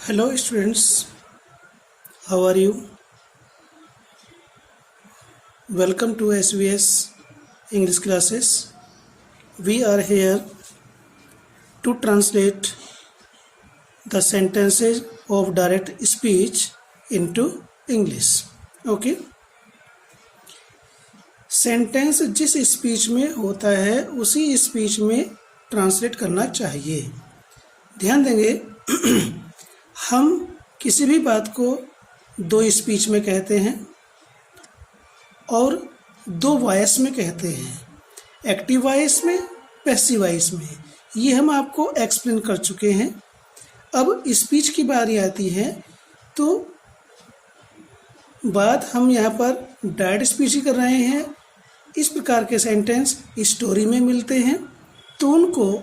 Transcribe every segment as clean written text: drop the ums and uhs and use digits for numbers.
Hello students, how are you? Welcome to SVS English classes. We are here to translate the sentences of direct speech into English. Okay? Sentence जिस speech में होता है उसी speech में translate करना चाहिए। ध्यान देंगे हम किसी भी बात को दो स्पीच में कहते हैं और दो वॉइस में कहते हैं, एक्टिव वॉइस में, पैसिव वॉइस में। ये हम आपको एक्सप्लेन कर चुके हैं। अब स्पीच की बारी आती है तो बात हम यहाँ पर डायरेक्ट स्पीच ही कर रहे हैं। इस प्रकार के सेंटेंस स्टोरी में मिलते हैं तो उनको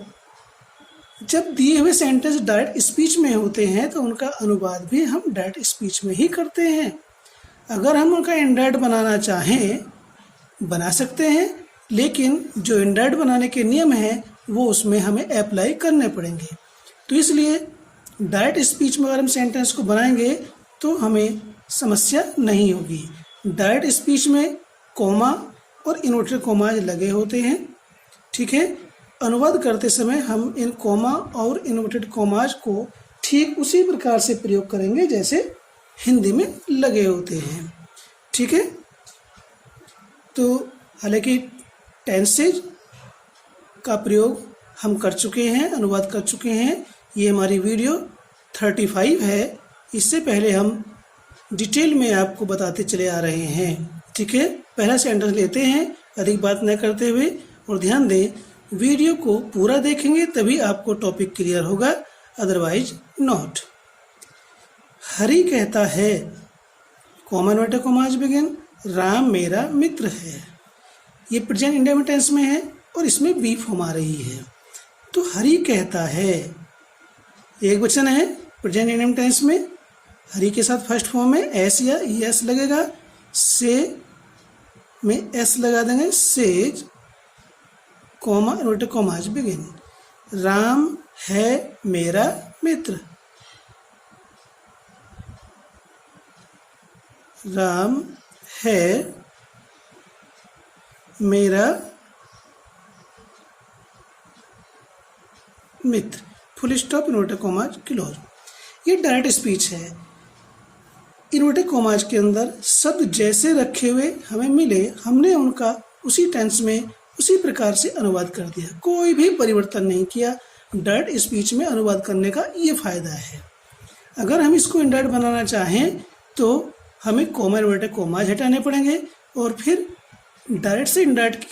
जब दिए हुए सेंटेंस डायरेक्ट स्पीच में होते हैं तो उनका अनुवाद भी हम डायरेक्ट स्पीच में ही करते हैं। अगर हम उनका इनडायरेक्ट बनाना चाहें बना सकते हैं, लेकिन जो इनडायरेक्ट बनाने के नियम हैं वो उसमें हमें अप्लाई करने पड़ेंगे। तो इसलिए डायरेक्ट स्पीच में अगर हम सेंटेंस को बनाएंगे तो हमें समस्या नहीं होगी। डायरेक्ट स्पीच में कॉमा और इन्वर्टेड कॉमाज लगे होते हैं। ठीक है, अनुवाद करते समय हम इन कॉमा और इन्वर्टेड कॉमाज को ठीक उसी प्रकार से प्रयोग करेंगे जैसे हिंदी में लगे होते हैं। ठीक है, तो हालांकि टेंसेज का प्रयोग हम कर चुके हैं, अनुवाद कर चुके हैं। ये हमारी वीडियो 35 है। इससे पहले हम डिटेल में आपको बताते चले आ रहे हैं। ठीक है, पहला सेंटेंस लेते हैं अधिक बात न करते हुए, और ध्यान दें वीडियो को पूरा देखेंगे तभी आपको टॉपिक क्लियर होगा, अदरवाइज नॉट। हरि कहता है, common word commas begin, Ram मेरा मित्र है। ये प्रेजेंट इंडेफिनिट टेंस में है और इसमें बी फॉर्म आ रही है। तो हरि कहता है, एक वचन है प्रेजेंट इंडेफिनिट टेंस में। हरि के साथ फर्स्ट फॉर्म में एस या एस लगेगा, से में एस लगा देंगे, says comma inverted commas begin, Ram है मेरा मित्र। राम है मेरा मित्र, full stop inverted commas close. ये डायरेक्ट स्पीच है। इन्वर्टेड कॉमाज के अंदर शब्द जैसे रखे हुए हमें मिले, हमने उनका उसी टेंस में उसी प्रकार से अनुवाद कर दिया, कोई भी परिवर्तन नहीं किया। डायरेक्ट स्पीच में अनुवाद करने का ये फायदा है। अगर हम इसको इनडायरेक्ट बनाना चाहें तो हमें कॉमा इन्वर्टेड कॉमाज हटाने पड़ेंगे और फिर डायरेक्ट से इनडायरेक्ट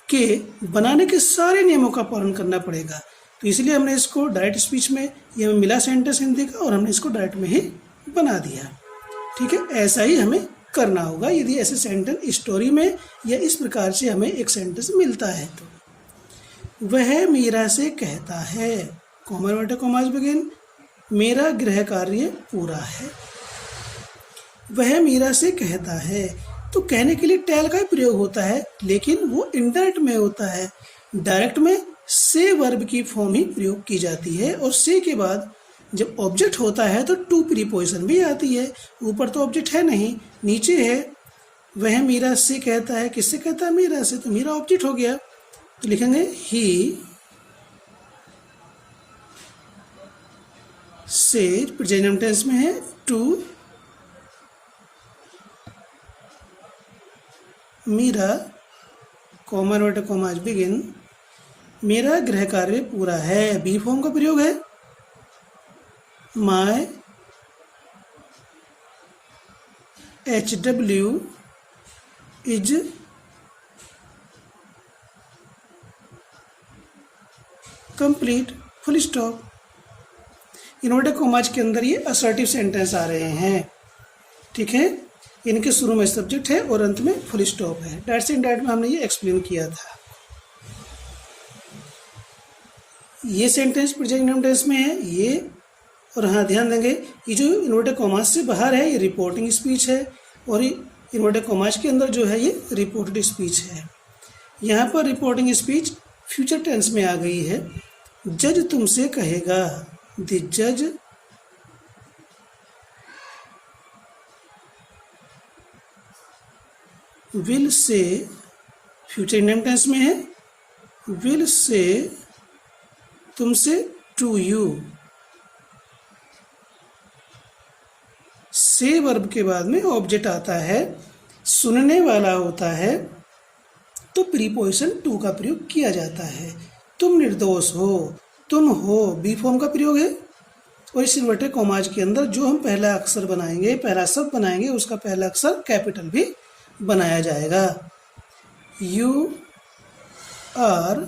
के बनाने के सारे नियमों का पालन करना पड़ेगा। तो इसलिए हमने इसको डायरेक्ट स्पीच में, ये हमें मिला सेंटेंस हिंदी का और हमने इसको डायरेक्ट में ही बना दिया। ठीक है, ऐसा ही हमें करना होगा यदि ऐसे सेंटेंस स्टोरी में या इस प्रकार से हमें एक सेंटेंस मिलता है तो। वह मीरा से कहता है, कॉमन वर्ड कॉमाज बिगिन, मेरा गृह कार्य पूरा है। वह मीरा से कहता है, तो कहने के लिए टेल का ही प्रयोग होता है, लेकिन वो इनडायरेक्ट में होता है। डायरेक्ट में से वर्ब की फॉर्म ही प्रयोग की जाती है और से के बाद जब ऑब्जेक्ट होता है तो टू प्रीपोजिशन भी आती है। ऊपर तो ऑब्जेक्ट है नहीं, नीचे है। वह मीरा से कहता है, किससे कहता है? मीरा से। तो मीरा ऑब्जेक्ट हो गया, तो लिखेंगे ही सेड, प्रेजेंट टेंस में है, to Meera common word commas begin, मेरा गृह कार्य पूरा है। बी फॉर्म का प्रयोग है, my HW is complete, full stop. Inverted commas के अंदर ये असर्टिव सेंटेंस आ रहे हैं। ठीक है, इनके शुरू में सब्जेक्ट है और अंत में फुल स्टॉप है। डायरेक्ट से इनडायरेक्ट में हमने ये एक्सप्लेन किया था। ये सेंटेंस प्रेजेंट टेंस में है ये, और हाँ ध्यान देंगे ये जो इन्वर्टेड कॉमाज से बाहर है ये रिपोर्टिंग स्पीच है और इन्वर्टेड कॉमाज के अंदर जो है ये रिपोर्टेड स्पीच है। यहाँ पर रिपोर्टिंग स्पीच फ्यूचर टेंस में आ गई है। जज तुमसे कहेगा, द जज will say future indefinite tense में है, विल से तुमसे टू यू, से वर्ब के बाद में ऑब्जेक्ट आता है, सुनने वाला होता है, तो प्रीपोजिशन टू का प्रयोग किया जाता है। तुम निर्दोष हो, तुम हो बी फॉर्म का प्रयोग है, और इस इन्वर्टेड कॉमाज के अंदर जो हम पहला अक्षर बनाएंगे, पहला शब्द बनाएंगे, उसका पहला अक्षर कैपिटल भी बनाया जाएगा। You are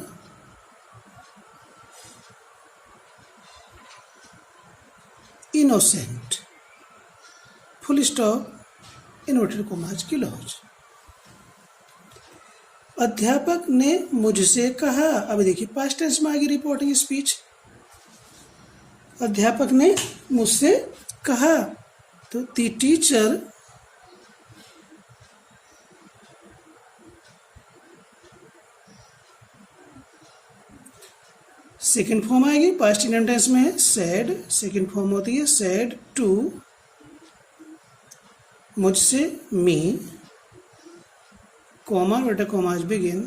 innocent, full stop, inverted commas close. अध्यापक ने मुझसे कहा, अब देखिए पास्ट टेंस में आएगी रिपोर्टिंग स्पीच। अध्यापक ने मुझसे कहा, तो द टीचर सेकेंड फॉर्म आएगी, पास्ट इंडियन टेंस में है सेड, सेकेंड फॉर्म होती है सेड टू, मुझसे मी, कॉमा बेटा कॉमाज बिगिन।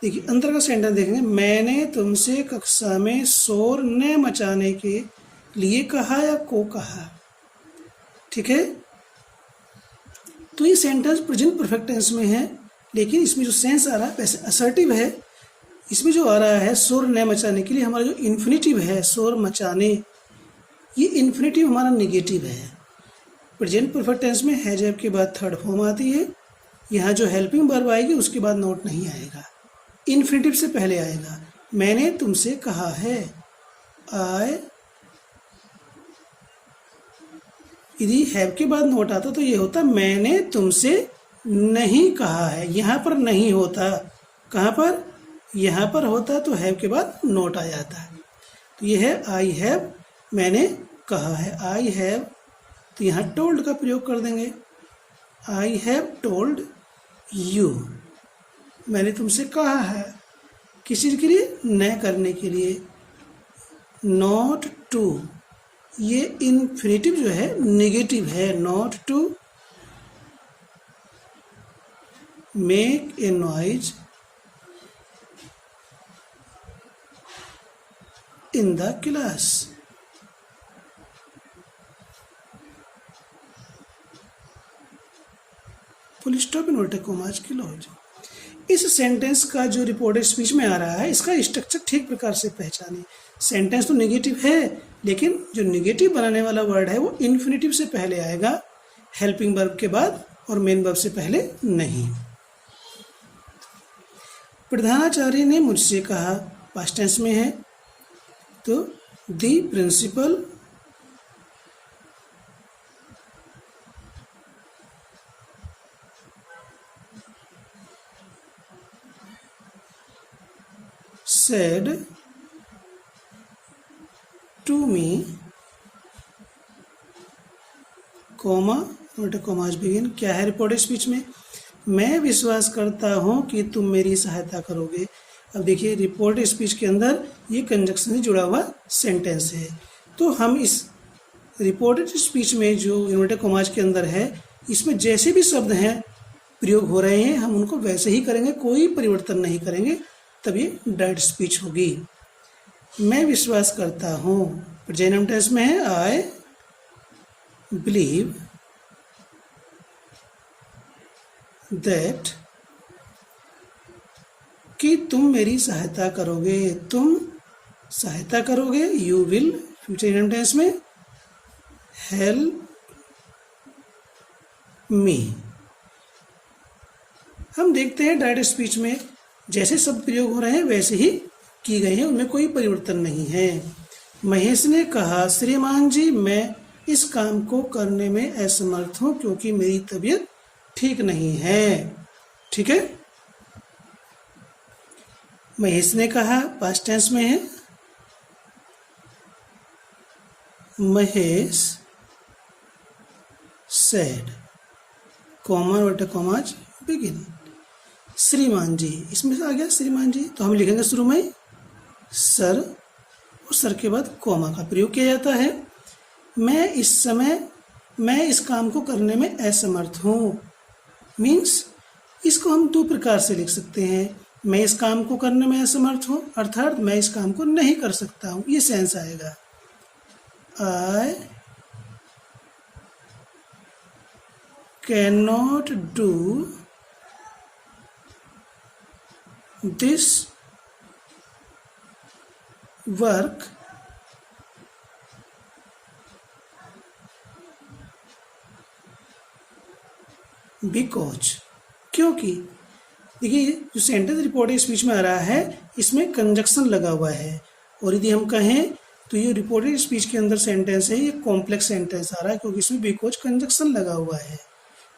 देखिए अंदर का सेंटेंस देखेंगे, मैंने तुमसे कक्षा में शोर न मचाने के लिए कहा या को कहा। ठीक है, तो ये सेंटेंस प्रेजेंट परफेक्ट टेंस में है, लेकिन इसमें जो सेंस आ रहा है वैसे असर्टिव है। इसमें जो आ रहा है शोर न मचाने के लिए, हमारा जो इन्फिनेटिव है शोर मचाने, ये इन्फिनेटिव हमारा नेगेटिव है। प्रेजेंट परफेक्ट टेंस में हैज हैव के बाद थर्ड फॉर्म आती है, यहाँ जो हेल्पिंग वर्ब आएगी उसके बाद नोट नहीं आएगा, इन्फिनेटिव से पहले आएगा। मैंने तुमसे कहा है, आई, यदि हैव के बाद नोट आता तो ये होता मैंने तुमसे नहीं कहा है, यहाँ पर नहीं होता, कहाँ पर, यहाँ पर होता तो हैव के बाद नोट आ जाता है। तो ये है आई हैव, मैंने कहा है, आई हैव, तो यहाँ टोल्ड का प्रयोग कर देंगे, आई हैव टोल्ड यू, मैंने तुमसे कहा है, किस चीज़ के लिए, न करने के लिए। नॉट टू, ये इन्फिनेटिव जो है नेगेटिव है, not to make a noise in the class. Full stop, inverted commas close. इस सेंटेंस का जो रिपोर्टेड स्पीच में आ रहा है, इसका स्ट्रक्चर ठीक प्रकार से पहचाने। सेंटेंस तो नेगेटिव है, लेकिन जो नेगेटिव बनाने वाला वर्ड है वो इन्फिनेटिव से पहले आएगा, हेल्पिंग वर्ब के बाद, और मेन वर्ब से पहले नहीं। प्रधानाचार्य ने मुझसे कहा, पास्ट टेंस में है, तो the principal said to me, comma commas begin. क्या है रिपोर्टेड स्पीच में, मैं विश्वास करता हूँ कि तुम मेरी सहायता करोगे। अब देखिए रिपोर्टेड स्पीच के अंदर ये कंजक्शन से जुड़ा हुआ सेंटेंस है, तो हम इस रिपोर्टेड स्पीच में जो इन्वर्टेड कॉमाज के अंदर है, इसमें जैसे भी शब्द हैं प्रयोग हो रहे हैं हम उनको वैसे ही करेंगे, कोई परिवर्तन नहीं करेंगे, तब ये डायरेक्ट स्पीच होगी। मैं विश्वास करता हूँ, प्रेजेंट टेंस में है, आई बिलीव दैट, कि तुम मेरी सहायता करोगे, तुम सहायता करोगे, यू विल, फ्यूचर टेंस में, हेल्प मी। हम देखते हैं डायरेक्ट स्पीच में जैसे शब्द प्रयोग हो रहे हैं वैसे ही की गए हैं, उनमें कोई परिवर्तन नहीं है। महेश ने कहा, श्रीमान जी मैं इस काम को करने में असमर्थ हूँ क्योंकि मेरी तबीयत ठीक नहीं है। ठीक है, महेश ने कहा पास्ट टेंस में है, Mahesh said, comma word commas begin. श्रीमान जी, इसमें से आ गया श्रीमान जी, तो हम लिखेंगे शुरू में सर, और सर के बाद कॉमा का प्रयोग किया जाता है। मैं इस काम को करने में असमर्थ हूँ, मीन्स इसको हम दो प्रकार से लिख सकते हैं। मैं इस काम को करने में असमर्थ हूँ, अर्थात मैं इस काम को नहीं कर सकता हूँ, ये सेंस आएगा। I can not do this work because, क्योंकि देखिए जो सेंटेंस रिपोर्टेड स्पीच में आ रहा है इसमें कंजक्शन लगा हुआ है, और यदि हम कहें तो ये रिपोर्टेड स्पीच के अंदर सेंटेंस है, ये कॉम्प्लेक्स सेंटेंस आ रहा है क्योंकि इसमें बिकॉज कंजक्शन लगा हुआ है,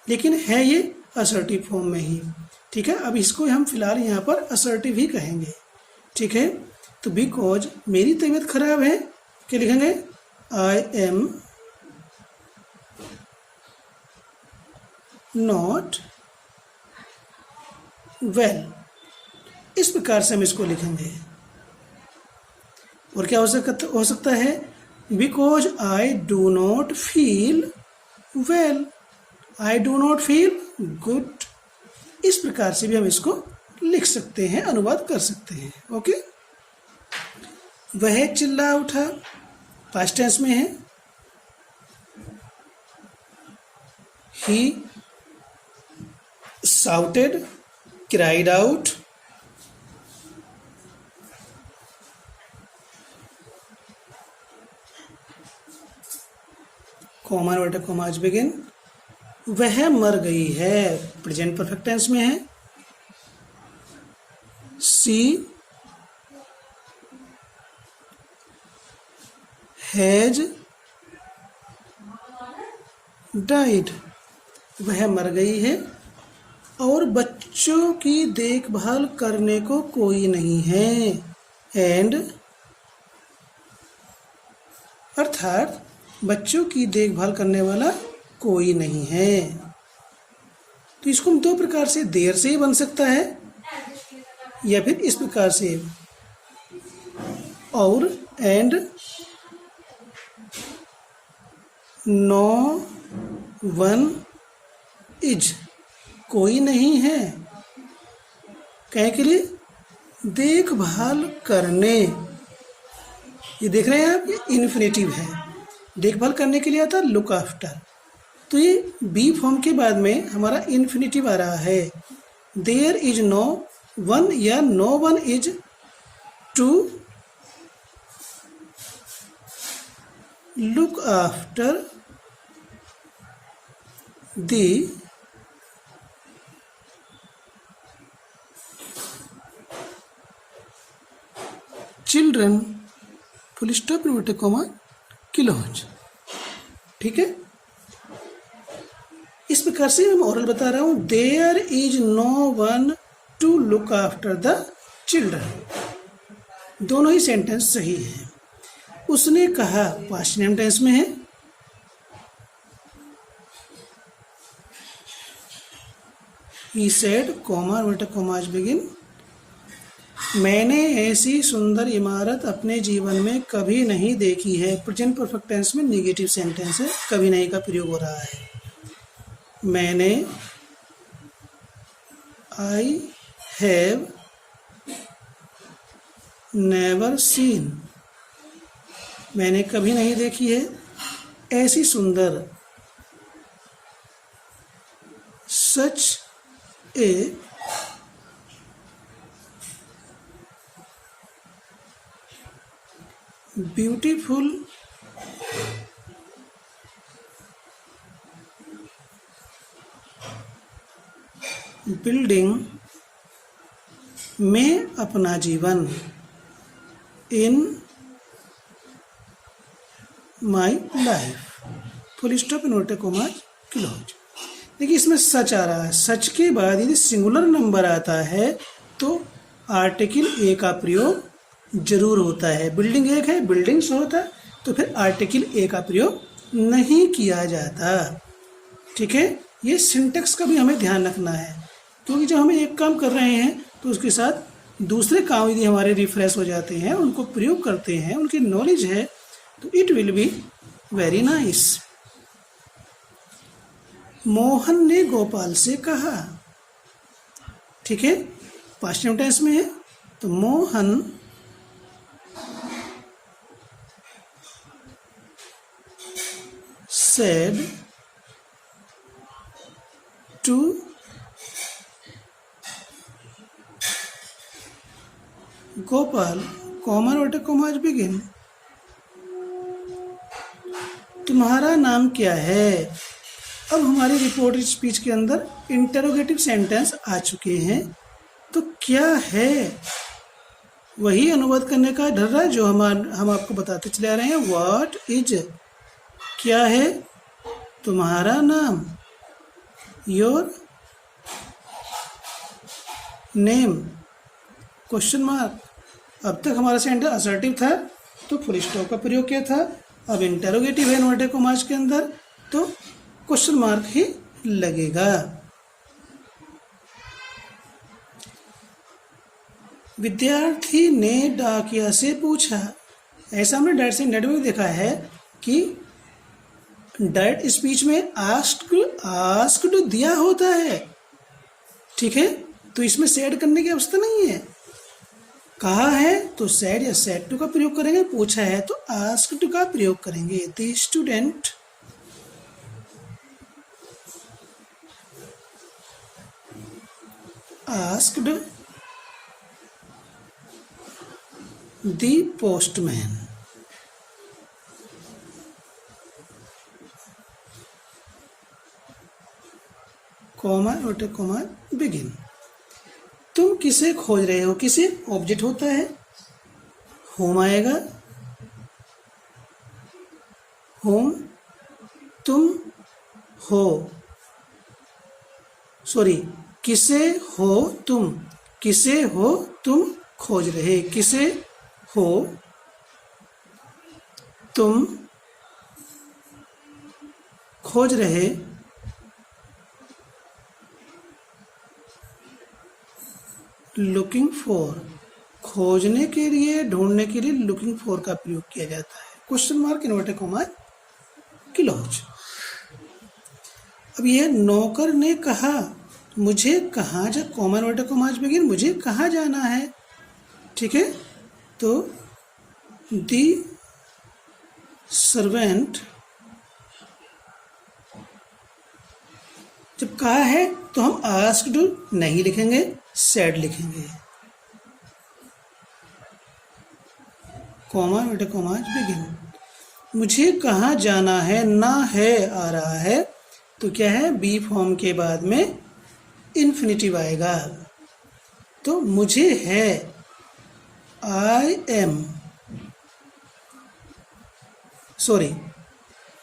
लेकिन है ये असर्टिव फॉर्म में ही। ठीक है, अब इसको हम फिलहाल यहाँ पर असर्टिव ही कहेंगे। ठीक है, तो बिकॉज मेरी तबीयत खराब है, क्या लिखेंगे? आई एम नॉट वेल, इस प्रकार से हम इसको लिखेंगे। और क्या हो सकता है? Because I do not feel well, I do not feel good, इस प्रकार से भी हम इसको लिख सकते हैं, अनुवाद कर सकते हैं। ओके, वह चिल्ला उठा, पास्ट टेंस में है। ही shouted, cried out, comma word commas begin. वह मर गई है, प्रेजेंट परफेक्ट टेंस में है। सी हैज डाइड, वह मर गई है और बच्चों की देखभाल करने को कोई नहीं है। एंड, अर्थात बच्चों की देखभाल करने वाला कोई नहीं है। तो इसको हम दो प्रकार से, देर से ही बन सकता है या फिर इस प्रकार से, और एंड नो वन इज, कोई नहीं है, कहे के लिए देखभाल करने, ये देख रहे हैं आप, ये इन्फिनेटिव है। देखभाल करने के लिए आता है लुक आफ्टर, तो ये बी फॉर्म के बाद में हमारा इन्फिनेटिव आ रहा है। देयर इज नो वन या no one is to look after the children, full stop inverted comma close. ठीक है, इस प्रकार से मैं मॉरल बता रहा हूं। There is no one to look after the children, दोनों ही सेंटेंस सही है। उसने कहा, पास्ट टेंस में है। He said, comma inverted commas begin. मैंने ऐसी सुंदर इमारत अपने जीवन में कभी नहीं देखी है, प्रेजेंट परफेक्ट टेंस में नेगेटिव सेंटेंस है, कभी नहीं का प्रयोग हो रहा है। मैंने, आई हैव नेवर सीन, मैंने कभी नहीं देखी है ऐसी सुंदर, सच ए ब्यूटीफुल बिल्डिंग में अपना जीवन, in my life, full stop inverted comma close. देखिए इसमें सच आ रहा है, सच के बाद यदि सिंगुलर नंबर आता है तो आर्टिकल ए का प्रयोग जरूर होता है। बिल्डिंग एक है, बिल्डिंग्स होता है, तो फिर आर्टिकल ए का प्रयोग नहीं किया जाता। ठीक है, ये सिंटेक्स का भी हमें ध्यान रखना है, क्योंकि जब हम एक काम कर रहे हैं तो उसके साथ दूसरे काम यदि हमारे रिफ्रेश हो जाते हैं, उनको प्रयोग करते हैं, उनकी नॉलेज है, तो it will be very nice. Mohan ने गोपाल से कहा, ठीक है, पास्ट टाइम टेंस में है, तो Mohan said to Gopal, common word commas begin, तुम्हारा नाम क्या है। अब हमारी रिपोर्टेड स्पीच के अंदर इंटरोगेटिव सेंटेंस आ चुके हैं, तो क्या है वही अनुवाद करने का ढर्रा है जो हम आपको बताते चले आ रहे हैं। व्हाट इज, क्या है तुम्हारा नाम, योर नेम, क्वेश्चन मार्क। अब तक हमारा सेंटेंस असर्टिव था तो फुल स्टॉप का प्रयोग किया था, अब इंटरोगेटिव है इन्वर्टेड कॉमास के अंदर तो क्वेश्चन मार्क ही लगेगा। विद्यार्थी ने डाकिया से पूछा, ऐसा हमने डायरेक्ट से इंडेट में देखा है कि डायरेक्ट स्पीच में आस्क्ड दिया होता है, ठीक है, तो इसमें सेड करने की आवश्यकता नहीं है। कहा है तो सेड या सेड टू का प्रयोग करेंगे, पूछा है तो आस्क्ड का प्रयोग करेंगे। The student asked the postman, comma note comma begin. तुम किसे खोज रहे हो, किसे ऑब्जेक्ट होता है, होम आएगा, होम तुम हो, सॉरी किसे हो तुम, किसे हो तुम खोज रहे, किसे हो तुम खोज रहे, लुकिंग फॉर, खोजने के लिए, ढूंढने के लिए लुकिंग फॉर का प्रयोग किया जाता है। Question mark inverted comma close. अब यह नौकर ने कहा मुझे कहाँ जा, कॉमा इन्वर्टेड कॉमाज बिगिन, मुझे कहाँ जाना है, ठीक है, तो दी सर्वेंट, जब कहा है तो हम आस्क्ड नहीं लिखेंगे, सेड लिखेंगे, कॉमा बेटे कॉमा बिगिन। मुझे कहाँ जाना है, ना है आ रहा है तो क्या है, बी फॉर्म के बाद में इन्फिनिटिव आएगा, तो मुझे है आई एम, सॉरी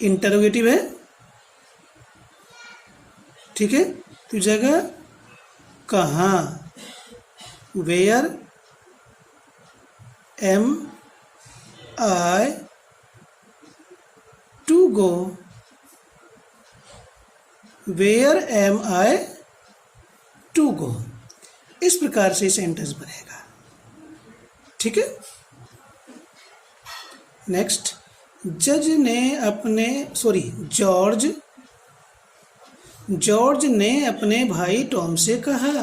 इंटरोगेटिव है, ठीक है, तो जगह कहाँ, where am I to go, where am I to go, इस प्रकार से सेंटेंस बनेगा, ठीक है। नेक्स्ट, जज ने अपने, सॉरी जॉर्ज ने अपने भाई टॉम से कहा,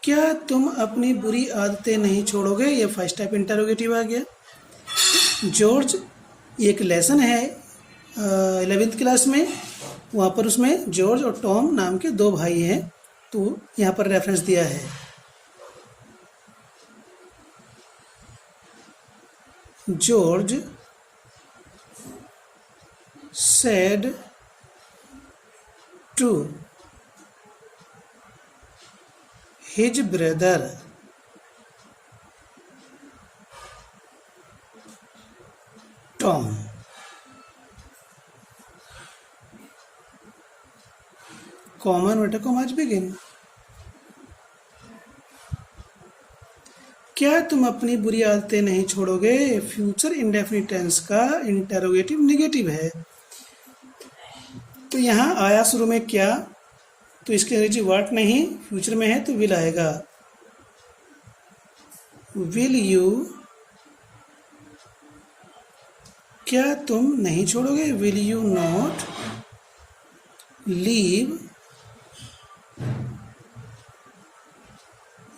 क्या तुम अपनी बुरी आदतें नहीं छोड़ोगे, ये फर्स्ट टाइप इंटरोगेटिव आ गया। जॉर्ज एक लेसन है 11th क्लास में, वहाँ पर उसमें जॉर्ज और टॉम नाम के दो भाई हैं, तो यहाँ पर रेफरेंस दिया है। George said to his brother, Tom, common बेटा कॉमाज बिगिन। क्या तुम अपनी बुरी आदतें नहीं छोड़ोगे, फ्यूचर इंडेफिनिट टेंस का इंटरोगेटिव नेगेटिव है, तो यहाँ आया शुरू में क्या, तो इसके अंग्रेजी वाट नहीं, फ्यूचर में है तो विल आएगा। विल यू, क्या तुम नहीं छोड़ोगे, will you not leave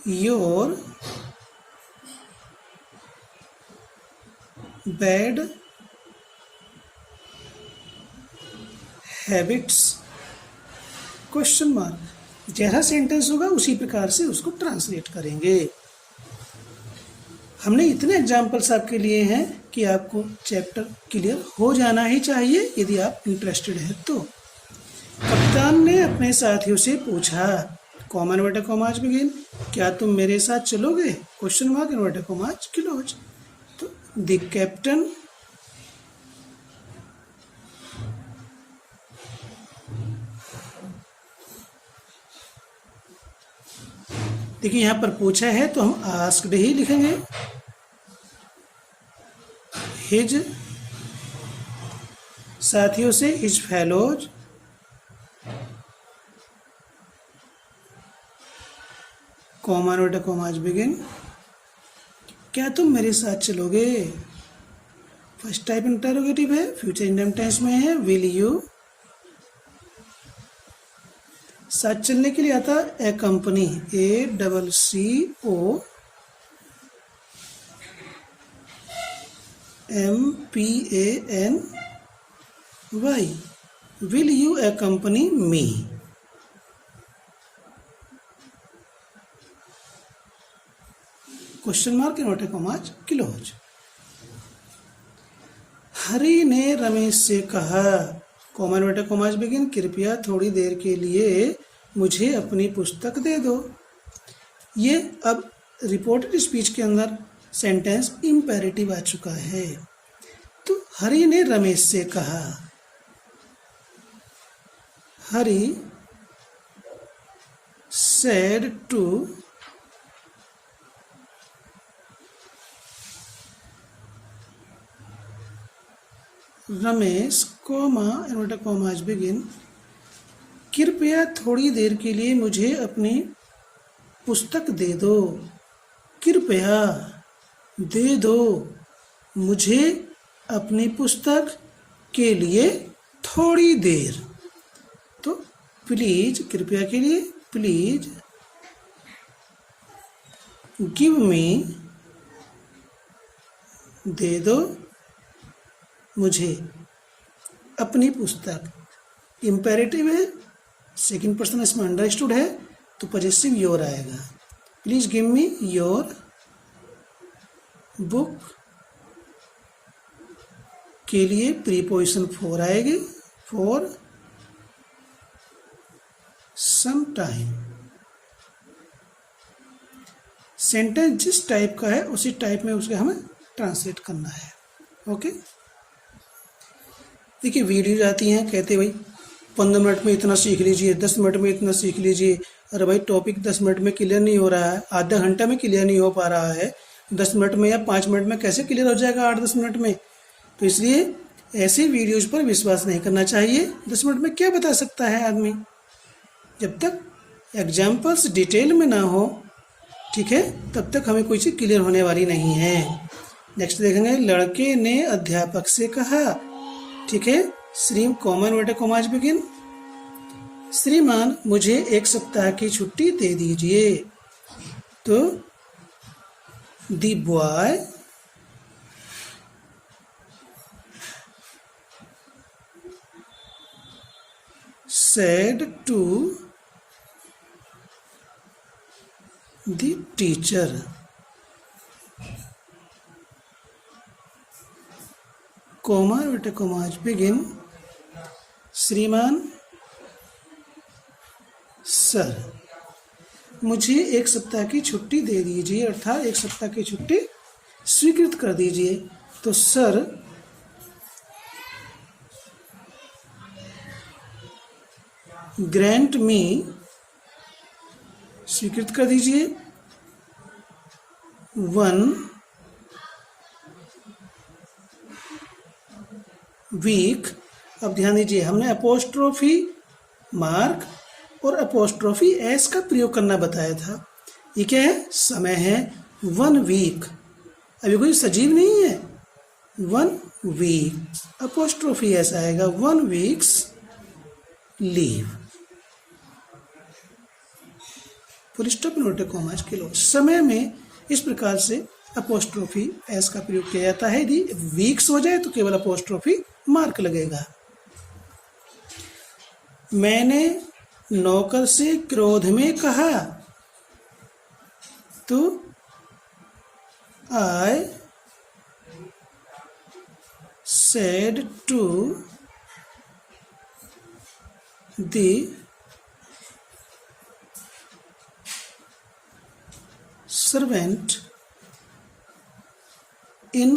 your bad habits question mark. जैसा सेंटेंस होगा उसी प्रकार से उसको ट्रांसलेट करेंगे। हमने इतने एग्जाम्पल्स आपके लिए हैं कि आपको चैप्टर क्लियर हो जाना ही चाहिए यदि आप इंटरेस्टेड हैं तो। कप्तान ने अपने साथियों से पूछा, कॉमा इन्वर्टेड कॉमाज बिगिन, क्या तुम मेरे साथ चलोगे? Question mark inverted commas close. तो द कैप्टन देखिए यहाँ पर पूछा है तो हम आस्क्ड ही लिखेंगे। हिज साथियों से, his fellows, comma inverted commas begin, क्या तुम मेरे साथ चलोगे? फर्स्ट टाइप इंटरोगेटिव है, फ्यूचर इंडेफिनिट टेंस में है, विल यू। साथ चलने के लिए आता है company, ACCOMPANY, will you accompany me? Question mark inverted commas close. Hari ने रमेश से कहा, कॉमा इन्वर्टेड कॉमाज बिगिन, कृपया थोड़ी देर के लिए मुझे अपनी पुस्तक दे दो। ये अब रिपोर्टेड स्पीच के अंदर सेंटेंस इम्पेरेटिव आ चुका है। तो हरि ने रमेश से कहा, Hari said to Ramesh, comma inverted commas begin, कृपया थोड़ी देर के लिए मुझे अपनी पुस्तक दे दो। कृपया दे दो मुझे अपनी पुस्तक के लिए थोड़ी देर। तो प्लीज, कृपया के लिए प्लीज, गिव मी, दे दो मुझे अपनी पुस्तक। इम्पेरेटिव है, सेकंड पर्सन इसमें अंडरस्टूड है तो पॉजेसिव योर आएगा। Please give me your book के लिए प्रीपोजिशन फॉर आएगी, फॉर सम टाइम। सेंटेंस जिस टाइप का है उसी टाइप में उसके हमें ट्रांसलेट करना है। ओके, देखिए वीडियोज आती हैं, कहते भाई 15 मिनट में इतना सीख लीजिए, 10 मिनट में इतना सीख लीजिए। अरे भाई टॉपिक 10 मिनट में क्लियर नहीं हो रहा है, आधा घंटा में क्लियर नहीं हो पा रहा है, 10 मिनट में या 5 मिनट में कैसे क्लियर हो जाएगा 8-10 मिनट में? तो इसलिए ऐसे वीडियोज पर विश्वास नहीं करना चाहिए। 10 मिनट में क्या बता सकता है आदमी, जब तक एग्जाम्पल्स डिटेल में ना हो, ठीक है, तब तक हमें कोई चीज़ क्लियर होने वाली नहीं है। नेक्स्ट देखेंगे, लड़के ने अध्यापक से कहा, ठीक है, Shri comma inverted commas begin, श्रीमान मुझे 1 सप्ताह की छुट्टी दे दीजिए। तो the boy said to the teacher, comma inverted commas begin, श्रीमान सर मुझे 1 सप्ताह की छुट्टी दे दीजिए, अर्थात 1 सप्ताह की छुट्टी स्वीकृत कर दीजिए। तो सर ग्रांट मी, स्वीकृत कर दीजिए 1 वीक। अब ध्यान दीजिए, हमने अपोस्ट्रोफी मार्क और अपोस्ट्रोफी एस का प्रयोग करना बताया था। ये क्या है? समय है 1 वीक। अभी कोई सजीव नहीं है, 1 वीक अपोस्ट्रोफी एस आएगा, 1 weeks leave. Full stop inverted commas close. समय में इस प्रकार से अपोस्ट्रोफी एस का प्रयोग किया जाता है। यदि वीक्स हो जाए तो केवल अपोस्ट्रोफी मार्क लगेगा। मैंने नौकर से क्रोध में कहा तो I said to the servant in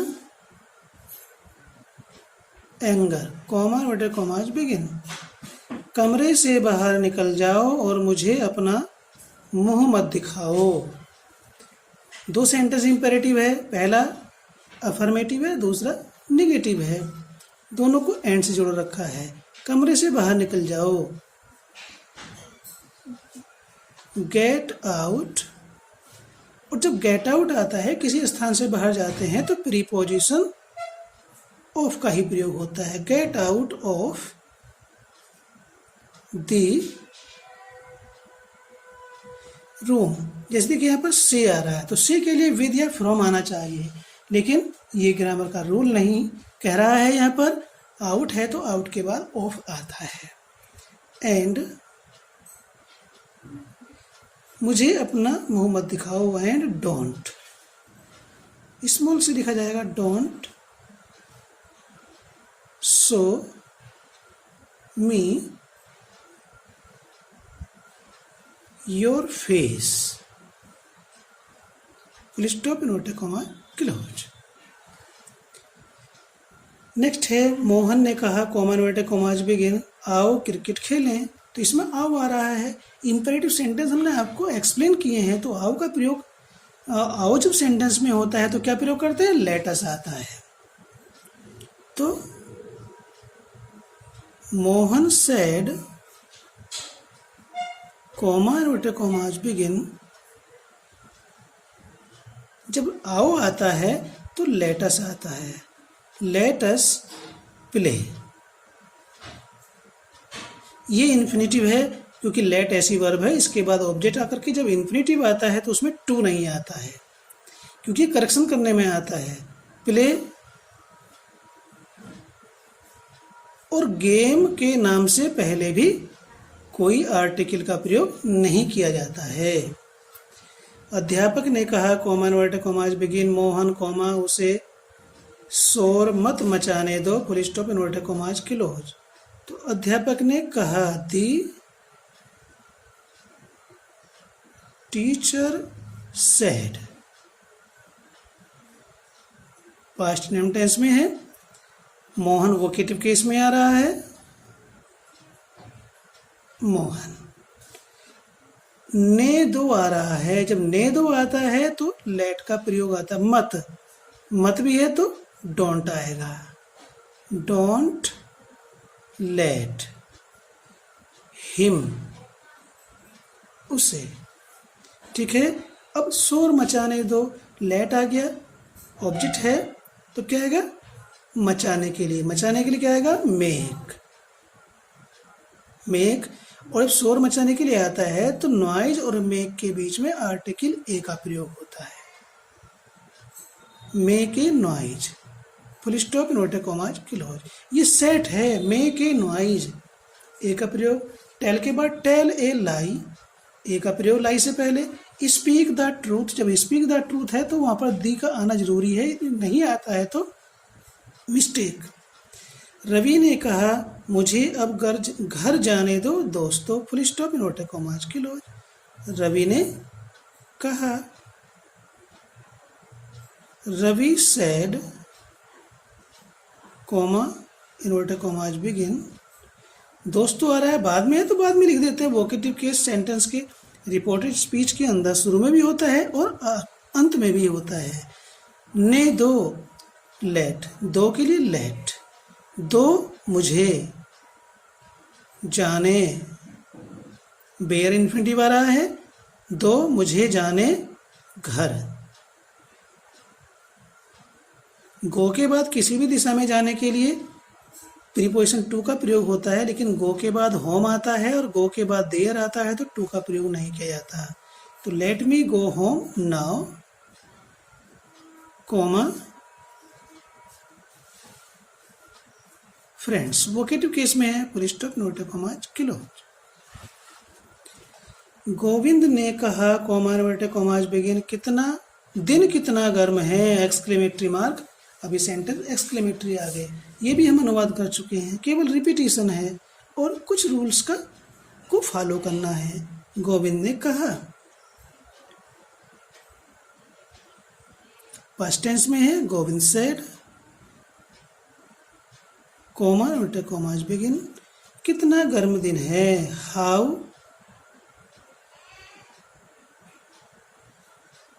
anger, comma inverted commas begin. कमरे से बाहर निकल जाओ और मुझे अपना मुंह मत दिखाओ। दो सेंटेंस इंपेरेटिव है, पहला अफर्मेटिव है, दूसरा निगेटिव है, दोनों को एंड से जोड़ रखा है। कमरे से बाहर निकल जाओ, गेट आउट। और जब गेट आउट आता है, किसी स्थान से बाहर जाते हैं, तो प्रीपोजिशन ऑफ का ही प्रयोग होता है। Get out of the room. जैसे कि यहाँ पर से आ रहा है तो से के लिए विद या फ्रॉम आना चाहिए, लेकिन ये ग्रामर का रूल नहीं कह रहा है। यहाँ पर आउट है तो आउट के बाद ऑफ आता है। एंड मुझे अपना मुंह मत दिखाओ, एंड डोंट स्मॉल से लिखा जाएगा, don't show me your face, full stop inverted comma close. Next है मोहन ने कहा, कॉमा इन्वर्टेड कॉमास बिगिन, आओ क्रिकेट खेलें। तो इसमें आओ आ रहा है। इंपेरेटिव सेंटेंस हमने आपको एक्सप्लेन किए हैं। तो आओ का प्रयोग, आओ जब सेंटेंस में होता है तो क्या प्रयोग करते हैं, लेट अस आता है। तो Mohan said, comma inverted commas begin, जब आओ आता है तो लेट अस आता है। लेट अस प्ले, ये इन्फिनिटिव है क्योंकि लेट ऐसी वर्ब है, इसके बाद ऑब्जेक्ट आकर के जब इन्फिनिटिव आता है तो उसमें टू नहीं आता है क्योंकि करेक्शन करने में आता है। प्ले और गेम के नाम से पहले भी कोई आर्टिकल का प्रयोग नहीं किया जाता है। अध्यापक ने कहा, comma inverted commas begin, Mohan comma उसे शोर मत मचाने दो, full stop inverted commas close. तो अध्यापक ने कहा, the teacher said, past name tense में है। मोहन वोकेटिव केस में आ रहा है। मोहन, ने दो आ रहा है। जब ने दो आता है तो लेट का प्रयोग आता है। मत, मत भी है तो डोंट आएगा। डोंट लेट हिम, उसे। ठीक है, अब शोर मचाने दो, लेट आ गया, ऑब्जेक्ट है तो क्या आएगा, मचाने के लिए। मचाने के लिए क्या आएगा, मेक। मेक, और जब शोर मचाने के लिए आता है तो नॉइज और मेक के बीच में आर्टिकल ए का प्रयोग होता है। Make a noise, full stop inverted commas close. ये सेट है, मेक ए नॉइज, ए का प्रयोग। टेल के बाद टेल ए लाई, ए का प्रयोग लाई से पहले। स्पीक द ट्रूथ, जब स्पीक द ट्रूथ है तो वहां पर दी का आना जरूरी है, नहीं आता है तो मिस्टेक। रवि ने कहा, मुझे अब घर जाने दो दोस्तों, full stop inverted commas close. Ravi ने कहा, Ravi said, comma inverted commas begin. दोस्तों आ रहा है, बाद में है तो बाद में लिख देते हैं। वोकेटिव केस सेंटेंस के रिपोर्टेड स्पीच के अंदर शुरू में भी होता है और अंत में भी होता है। ने दो, लेट, दो के लिए लेट। दो मुझे जाने, बेयर इन्फिनिटिव आ रहा है। दो मुझे जाने घर। गो के बाद किसी भी दिशा में जाने के लिए प्रीपोजिशन टू का प्रयोग होता है, लेकिन गो के बाद होम आता है और गो के बाद देयर आता है तो टू का प्रयोग नहीं किया जाता। तो let me go home now, comma friends. Vocative case में है full stop, note comma close. Govind ने कहा, कॉमा इन्वर्टेड कॉमाज बिगिन, दिन कितना गर्म है, एक्सक्लेमेटरी मार्क। अभी सेंटेंस एक्सक्लेमेटरी आ गए, ये भी हम अनुवाद कर चुके हैं, केवल रिपीटिशन है और कुछ रूल्स को फॉलो करना है। गोविंद ने कहा, पास्ट टेंस में है Govind said, comma inverted commas begin, कितना गर्म दिन है, how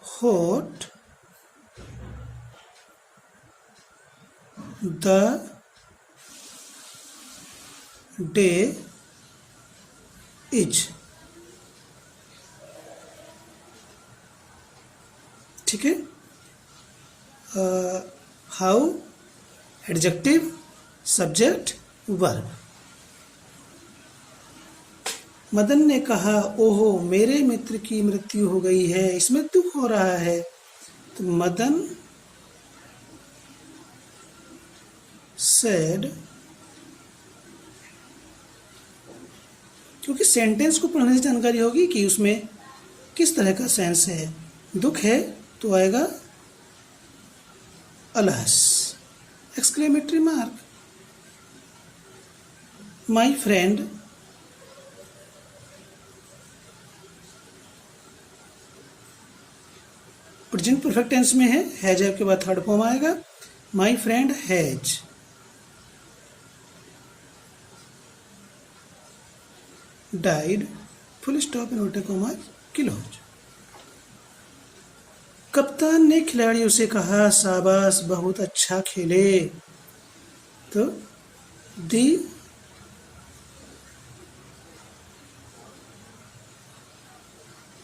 hot the day is। ठीक है, how adjective, subject, verb. Madan ने कहा, ओहो मेरे मित्र की मृत्यु हो गई है, इसमें दुख हो रहा है। तो मदन सेड, क्योंकि सेंटेंस को पढ़ने से जानकारी होगी कि उसमें किस तरह का सेंस है। दुख है तो आएगा alas, exclamatory mark. My friend present perfect tense में है, हैज के बाद थर्ड फॉर्म आएगा, my friend has died, full stop inverted comma close. कप्तान ने खिलाड़ियों से कहा, शाबाश बहुत अच्छा खेले। तो the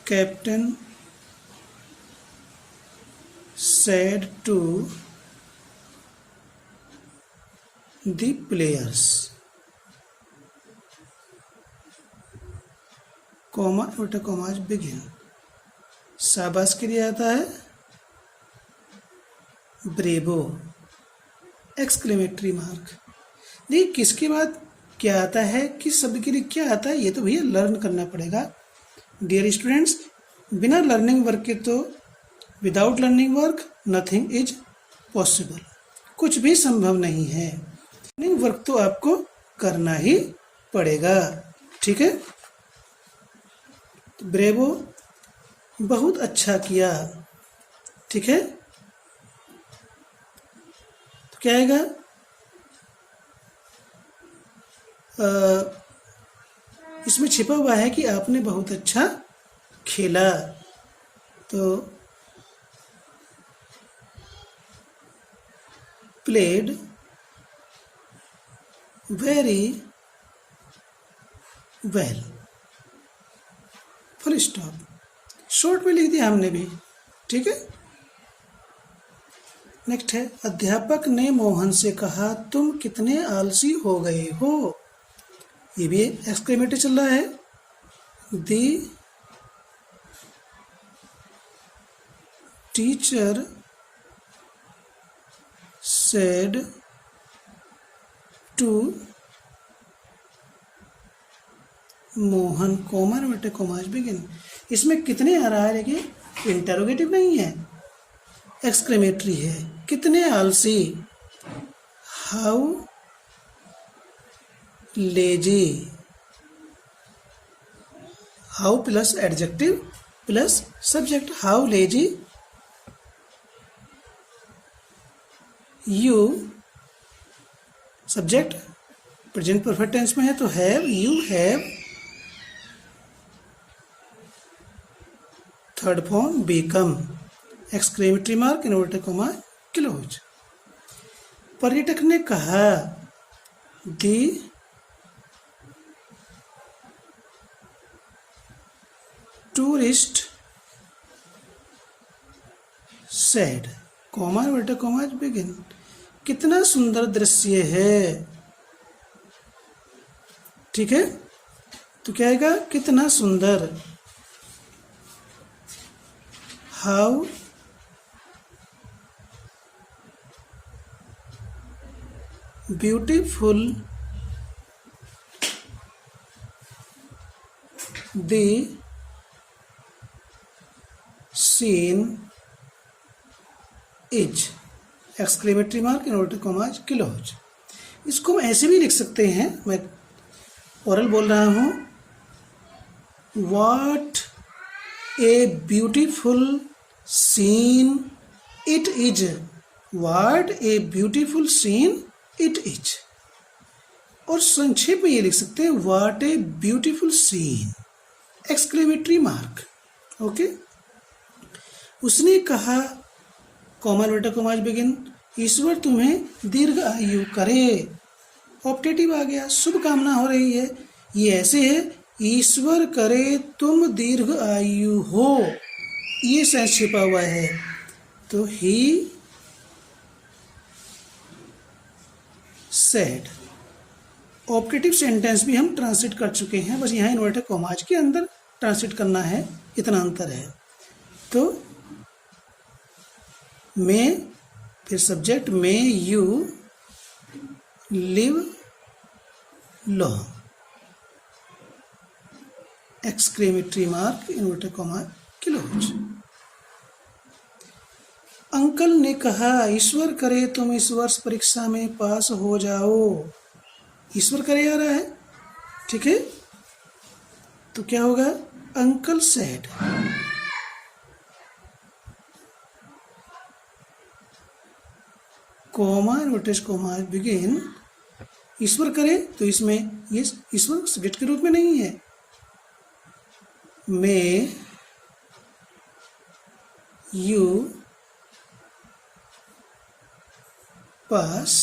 captain said to the players, comma inverted commas begin. शाबाश के लिए आता है ब्रेवो, एक्सक्लेमेटरी मार्क। देखिए किसके बाद क्या आता है, किस शब्द के लिए क्या आता है, ये तो भैया लर्न करना पड़ेगा। डियर स्टूडेंट्स, बिना लर्निंग वर्क के तो without learning work nothing is possible, कुछ भी संभव नहीं है। लर्निंग वर्क तो आपको करना ही पड़ेगा। ठीक है, तो ब्रेवो बहुत अच्छा किया। ठीक है, तो क्या आएगा, इसमें छिपा हुआ है कि आपने बहुत अच्छा खेला। तो played very well, full stop. Short में लिख दिया हमने भी। ठीक है, नेक्स्ट है, अध्यापक ने मोहन से कहा, तुम कितने आलसी हो गए हो। ये भी एक्सक्लेमेटरी चल रहा है। The teacher said to Mohan, comma inverted commas begin. इसमें कितने आ रहा है, देखिए इंटरोगेटिव नहीं है, एक्सक्लेमेटरी है। कितने आलसी, how lazy, how plus adjective plus subject, how lazy you, subject present perfect tense में है तो have, you have, third form become, exclamatory mark inverted comma close. पर्यटक ने कहा, the tourist said, comma inverted comma begin, कितना सुंदर दृश्य है। ठीक है, तो क्या आएगा, कितना सुंदर। How beautiful the scene is exclamatory mark inverted commas kilos. इसको हम ऐसे भी लिख सकते हैं, मैं ओरल बोल रहा हूँ, what a beautiful scene it is, what a beautiful scene it is. और संक्षेप में ये लिख सकते हैं what a beautiful scene exclamatory mark. Okay, उसने कहा कॉमा इन्वर्टेड कॉमास बिगिन, ईश्वर तुम्हें दीर्घ आयु करे। ऑप्टेटिव आ गया, शुभ कामना हो रही है। ये ऐसे है, ईश्वर करे तुम दीर्घ आयु हो, ये सेंस छिपा हुआ है। तो ही सेड। ऑप्टेटिव सेंटेंस भी हम ट्रांसलेट कर चुके हैं, बस यहाँ इन्वर्टेड कॉमास के अंदर ट्रांसलेट करना है, इतना अंतर है। तो मे, फिर subject, may you live long exclamatory mark inverted comma close. Uncle ने कहा ईश्वर करे तुम इस वर्ष परीक्षा में पास हो जाओ। ईश्वर करे आ रहा है, ठीक है, तो क्या होगा, uncle said. Comma inverted comma begin, ईश्वर करे, तो इसमें ये ईश्वर सब्जेक्ट के रूप में नहीं है। May you pass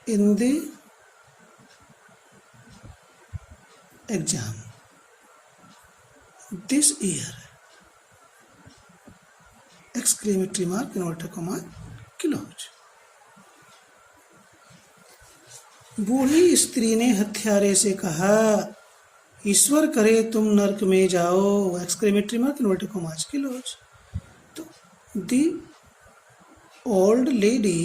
in the exam this year exclamatory mark inverted comma close. बूढ़ी स्त्री ने हत्यारे से कहा ईश्वर करे तुम नरक में जाओ exclamatory mark inverted comma close. तो the old lady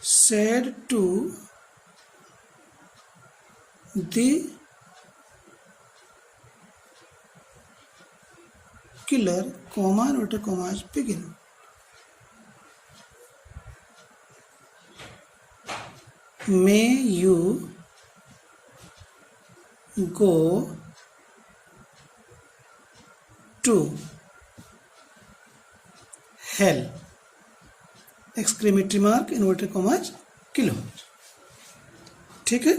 said to the killer, comma inverted commas begin. May you go to hell exclamatory mark inverted commas close. ठीक है,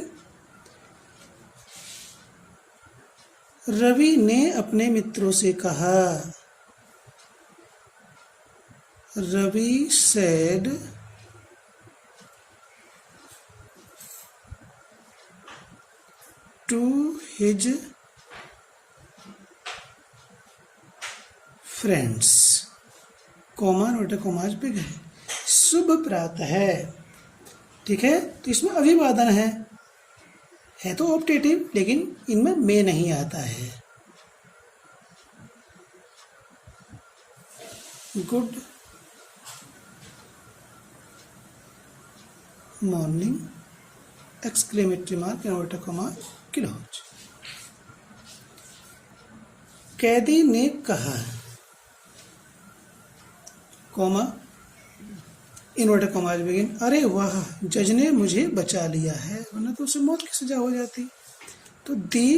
रवि ने अपने मित्रों से कहा, Ravi said to his friends, comma inverted commas begin, शुभ प्रातः है। ठीक है, तो इसमें अभिवादन है तो ऑप्टेटिव, लेकिन इनमें में नहीं आता है। Good morning exclamatory mark inverted comma close. कैदी ने कहा, कॉमा इन्वर्टेड कॉमास बिगिन, अरे वाह जज ने मुझे बचा लिया है, वरना तो उसे मौत की सजा हो जाती। तो दी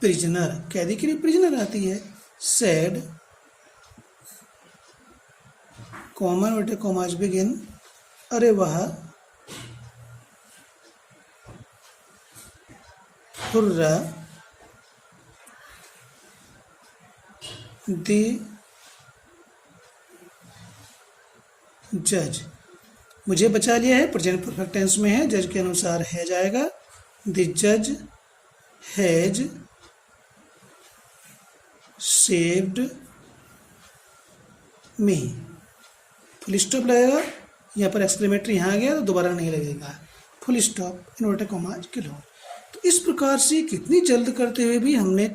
प्रिजनर, कैदी के लिए प्रिजनर आती है, said comma inverted commas begin, अरे वाह हुर्रा द जज, मुझे बचा लिया है, प्रेजेंट परफेक्ट टेंस में है, जज के अनुसार है जाएगा। द जज हैज सेव्ड में। फुल स्टॉप लगेगा, यहाँ पर एक्सक्लेमेटरी यहाँ आ गया तो दोबारा नहीं लगेगा, फुल स्टॉप इन्वर्टेड कॉमास के लोग। तो इस प्रकार से कितनी जल्द करते हुए भी हमने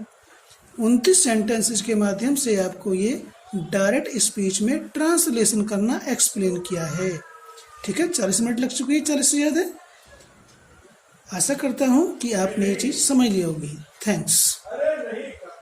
29 सेंटेंसेस के माध्यम से आपको ये डायरेक्ट स्पीच में ट्रांसलेशन करना एक्सप्लेन किया है। ठीक है, 40 मिनट लग चुकी है, 40 से ज़्यादा। आशा करता हूँ कि आपने ये चीज़ समझ ली होगी। थैंक्स।